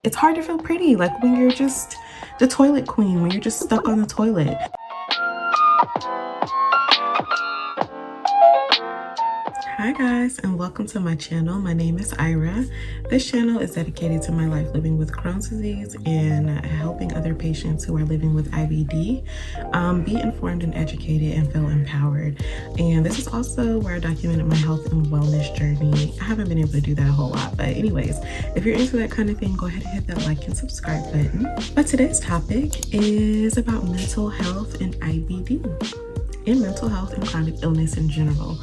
It's hard to feel pretty, like when you're just the toilet queen, when you're just stuck on the toilet. Hi guys, and welcome to my channel. My name is Ira. This channel is dedicated to my life living with Crohn's disease and helping other patients who are living with IBD be informed and educated and feel empowered. And this is also where I documented my health and wellness journey. I haven't been able to do that a whole lot, but anyways, if you're into that kind of thing, go ahead and hit that like and subscribe button. But today's topic is about mental health and IBD. In mental health and chronic illness in general.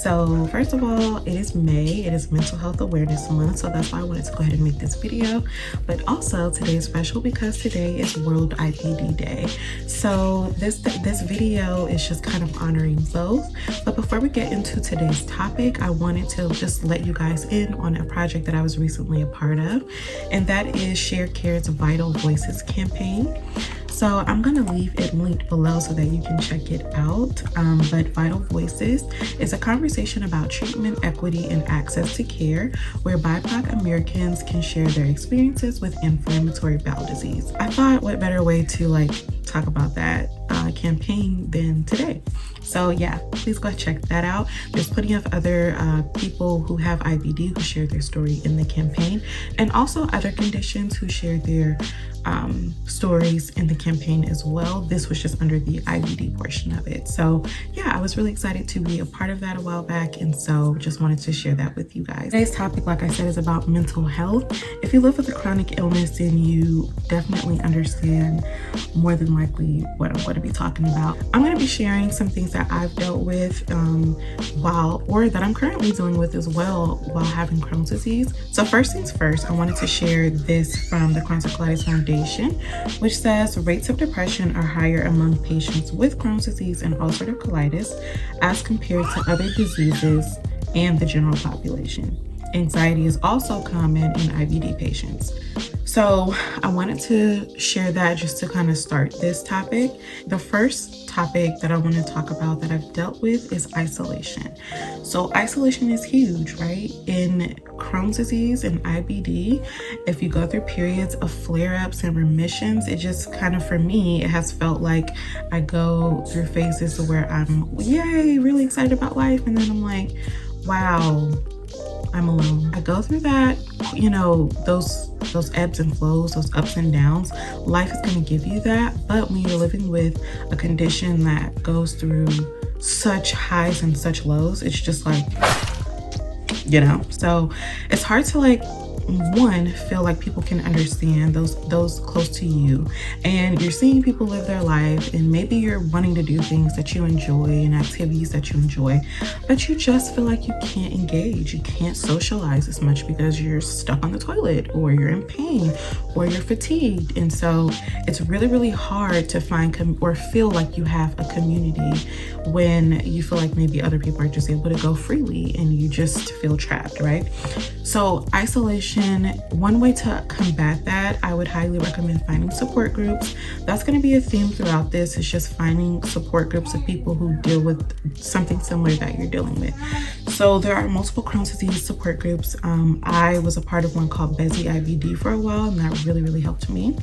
So first of all, it is May. It is Mental Health Awareness Month, so that's why I wanted to go ahead and make this video. But also today is special because today is World IBD Day. So this video is just kind of honoring both. But before we get into today's topic, I wanted to just let you guys in on a project that I was recently a part of, and that is ShareCare's Vital Voices campaign. So I'm gonna leave it linked below so that you can check it out. But Vital Voices is a conversation about treatment, equity, and access to care, where BIPOC Americans can share their experiences with inflammatory bowel disease. I thought what better way to talk about that campaign than today. So yeah, please go check that out. There's plenty of other people who have IBD who share their story in the campaign, and also other conditions who share their stories in the campaign as well. This was just under the IBD portion of it. So yeah, I was really excited to be a part of that a while back, and so just wanted to share that with you guys. Today's topic, like I said, is about mental health. If you live with a chronic illness, then you definitely understand more than likely what I'm going to be talking about. I'm going to be sharing some things that I've dealt with that I'm currently dealing with as well while having Crohn's disease. So first things first, I wanted to share this from the Crohn's Colitis Foundation, which says rates of depression are higher among patients with Crohn's disease and ulcerative colitis as compared to other diseases and the general population. Anxiety is also common in IBD patients. So I wanted to share that just to kind of start this topic. The first topic that I want to talk about that I've dealt with is isolation. So isolation is huge, right? In Crohn's disease and IBD, if you go through periods of flare-ups and remissions, it just kind of, for me, it has felt like I go through phases where I'm, yay, really excited about life, and then I'm like, wow, I'm alone. I go through that, those ebbs and flows, those ups and downs. Life is going to give you that, but when you're living with a condition that goes through such highs and such lows, it's just like, so it's hard to one, feel like people can understand those close to you, and you're seeing people live their life, and maybe you're wanting to do things that you enjoy and activities that you enjoy, but you just feel like you can't engage, you can't socialize as much because you're stuck on the toilet, or you're in pain, or you're fatigued. And so it's really, really hard to find or feel like you have a community when you feel like maybe other people are just able to go freely and you just feel trapped, right? So isolation, one way to combat that, I would highly recommend finding support groups. That's going to be a theme throughout this. It's just finding support groups of people who deal with something similar that you're dealing with. So there are multiple Crohn's disease support groups. I was a part of one called Busy IBD for a while, and that really, really helped me.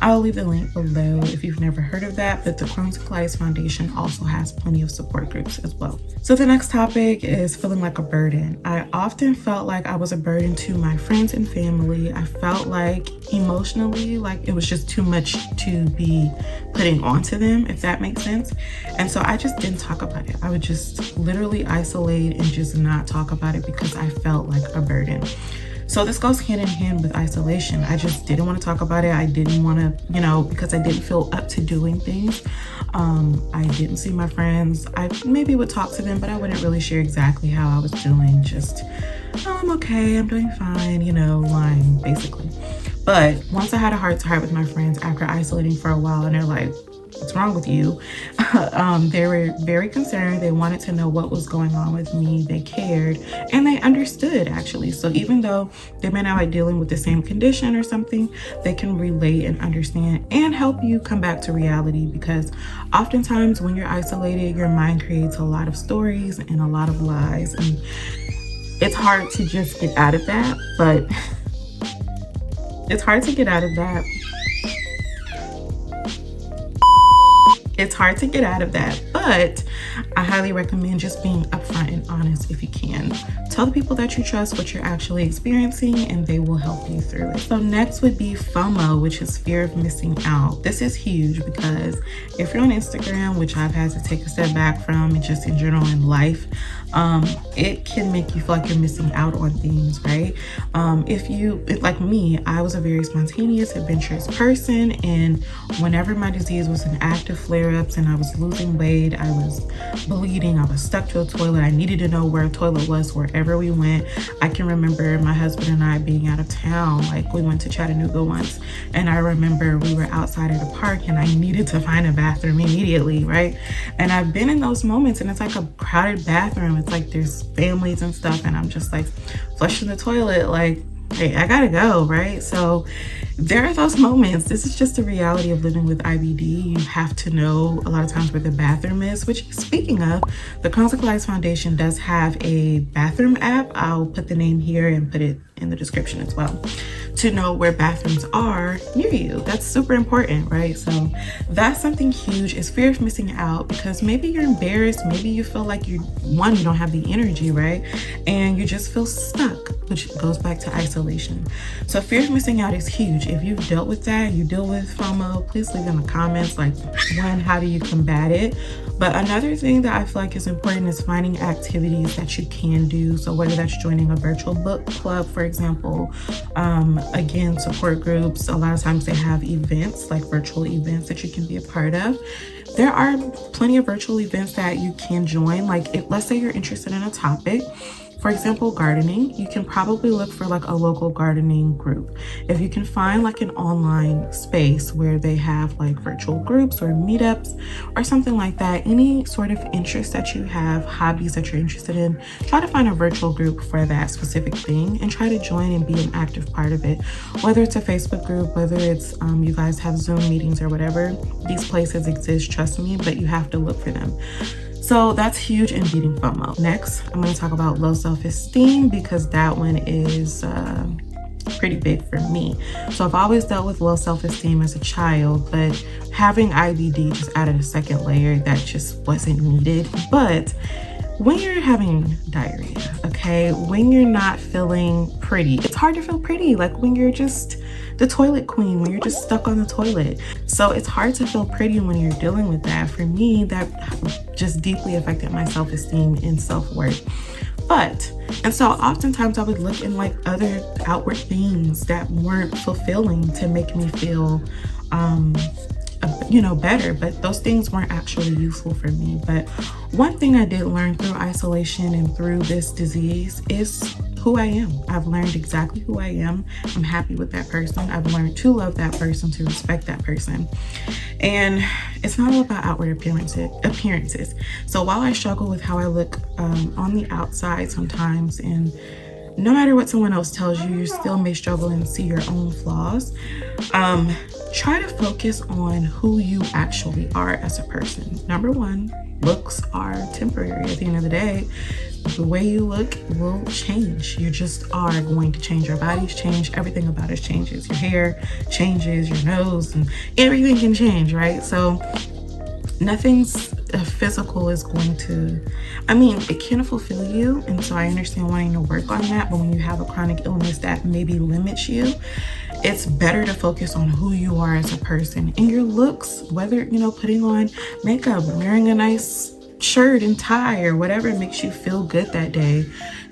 I'll leave the link below if you've never heard of that, but the Crohn's Colitis Foundation also has plenty of support groups as well. So the next topic is feeling like a burden. I often felt like I was a burden to my friends and family. I felt like emotionally, like it was just too much to be putting onto them, if that makes sense. And so I just didn't talk about it. I would just literally isolate and just not talk about it because I felt like a burden. So this goes hand in hand with isolation. I just didn't want to talk about it. I didn't want to, because I didn't feel up to doing things. I didn't see my friends. I maybe would talk to them, but I wouldn't really share exactly how I was doing. Just, oh, I'm okay, I'm doing fine, lying basically. But once I had a heart-to-heart with my friends after isolating for a while, and they're like, what's wrong with you? They were very concerned. They wanted to know what was going on with me. They cared, and they understood, actually. So even though they may not be dealing with the same condition or something, they can relate and understand and help you come back to reality, because oftentimes when you're isolated, your mind creates a lot of stories and a lot of lies, and it's hard to just get out of that. But it's hard to get out of that. It's hard to get out of that, but I highly recommend just being upfront and honest if you can. Tell the people that you trust what you're actually experiencing, and they will help you through it. So next would be FOMO, which is fear of missing out. This is huge because if you're on Instagram, which I've had to take a step back from, and just in general in life, it can make you feel like you're missing out on things, right? Like me, I was a very spontaneous, adventurous person, and whenever my disease was in active flare-ups and I was losing weight, I was bleeding, I was stuck to a toilet, I needed to know where a toilet was wherever we went. I can remember my husband and I being out of town, like we went to Chattanooga once, and I remember we were outside at a park and I needed to find a bathroom immediately, right? And I've been in those moments, and it's like a crowded bathroom. It's like there's families and stuff, and I'm just like flushing the toilet, like, hey, I gotta go, right? So there are those moments. This is just the reality of living with IBD. You have to know a lot of times where the bathroom is, which, speaking of, the Crohn's Foundation does have a bathroom app. I'll put the name here and put it in the description as well, to know where bathrooms are near you. That's super important, right? So that's something huge, is fear of missing out, because maybe you're embarrassed, maybe you feel like you don't have the energy, right? And you just feel stuck, which goes back to isolation. So fear of missing out is huge. If you've dealt with that, you deal with FOMO, please leave in the comments, like, one, how do you combat it? But another thing that I feel like is important is finding activities that you can do. So whether that's joining a virtual book club, for example, again, support groups, a lot of times they have events, like virtual events that you can be a part of. There are plenty of virtual events that you can join. Like, let's say you're interested in a topic, for example, gardening, you can probably look for like a local gardening group. If you can find like an online space where they have like virtual groups or meetups or something like that, any sort of interest that you have, hobbies that you're interested in, try to find a virtual group for that specific thing and try to join and be an active part of it. Whether it's a Facebook group, whether it's you guys have Zoom meetings or whatever, these places exist, trust me, but you have to look for them. So that's huge in beating FOMO. Next, I'm going to talk about low self-esteem, because that one is pretty big for me. So I've always dealt with low self-esteem as a child, but having IBD just added a second layer that just wasn't needed. But when you're having diarrhea, okay, when you're not feeling pretty, it's hard to feel pretty, like when you're just the toilet queen, when you're just stuck on the toilet. So it's hard to feel pretty when you're dealing with that. For me, that just deeply affected my self-esteem and self-worth. And so oftentimes I would look in like other outward things that weren't fulfilling to make me feel better, but those things weren't actually useful for me. But one thing I did learn through isolation and through this disease is who I am. I've learned exactly who I am. I'm happy with that person. I've learned to love that person, to respect that person. And it's not all about outward appearances. So while I struggle with how I look on the outside sometimes, and no matter what someone else tells you, you still may struggle and see your own flaws. Try to focus on who you actually are as a person. Number one, looks are temporary. At the end of the day, the way you look will change. You just are going to change. Your bodies change. Everything about us changes. Your hair changes, your nose, and everything can change, right? So nothing's physical is going to, it can fulfill you. And so I understand wanting to work on that. But when you have a chronic illness that maybe limits you, it's better to focus on who you are as a person and your looks, whether, putting on makeup, wearing a nice shirt and tie or whatever makes you feel good that day.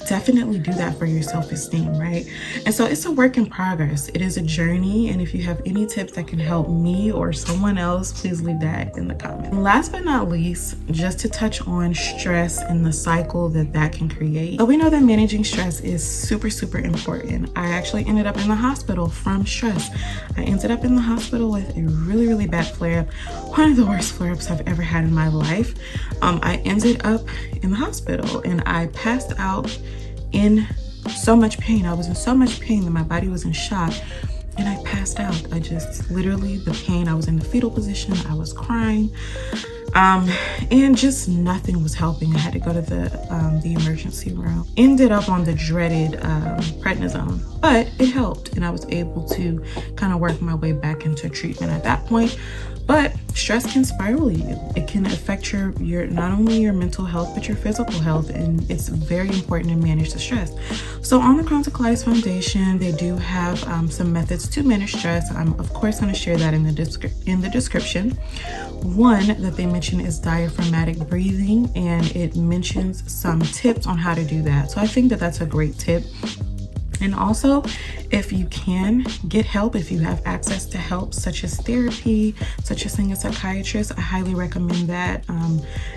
Definitely do that for your self-esteem, right? And so it's a work in progress. It is a journey. And if you have any tips that can help me or someone else, please leave that in the comments. Last but not least, just to touch on stress and the cycle that can create. So we know that managing stress is super, super important. I actually ended up in the hospital from stress. I ended up in the hospital with a really, really bad flare-up. One of the worst flare-ups I've ever had in my life. I ended up in the hospital and I passed out in so much pain. I was in so much pain that my body was in shock and I passed out. I just literally, the pain, I was in the fetal position. I was crying. And just nothing was helping. I had to go to the emergency room. Ended up on the dreaded prednisone, but it helped, and I was able to kind of work my way back into treatment at that point. But stress can spiral you. It can affect your not only your mental health but your physical health, and it's very important to manage the stress. So on the Crohn's and Colitis Foundation, they do have some methods to manage stress. I'm of course going to share that in the description. One that they mention is diaphragmatic breathing, and it mentions some tips on how to do that. So I think that that's a great tip. And also, if you can get help, if you have access to help such as therapy, such as seeing a psychiatrist, I highly recommend that.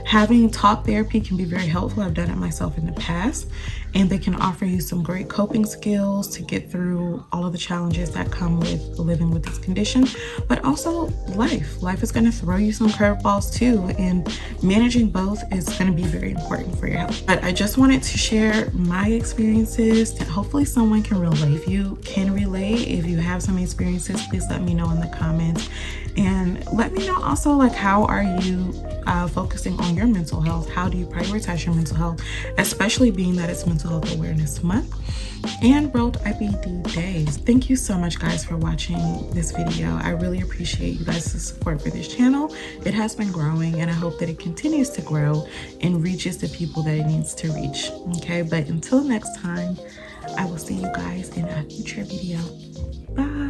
Having talk therapy can be very helpful. I've done it myself in the past, and they can offer you some great coping skills to get through all of the challenges that come with living with this condition. But also life is going to throw you some curveballs too, and managing both is going to be very important for your health. But I just wanted to share my experiences to hopefully someone can relate. If you can relate, if you have some experiences, please let me know in the comments, and let me know also, like, how are you focusing on your mental health? How do you prioritize your mental health, especially being that it's Mental Health Awareness Month and World IBD Days. Thank you so much, guys, for watching this video. I really appreciate you guys' support for this channel. It has been growing, and I hope that it continues to grow and reaches the people that it needs to reach. Okay, but until next time, I will see you guys in a future video. Bye.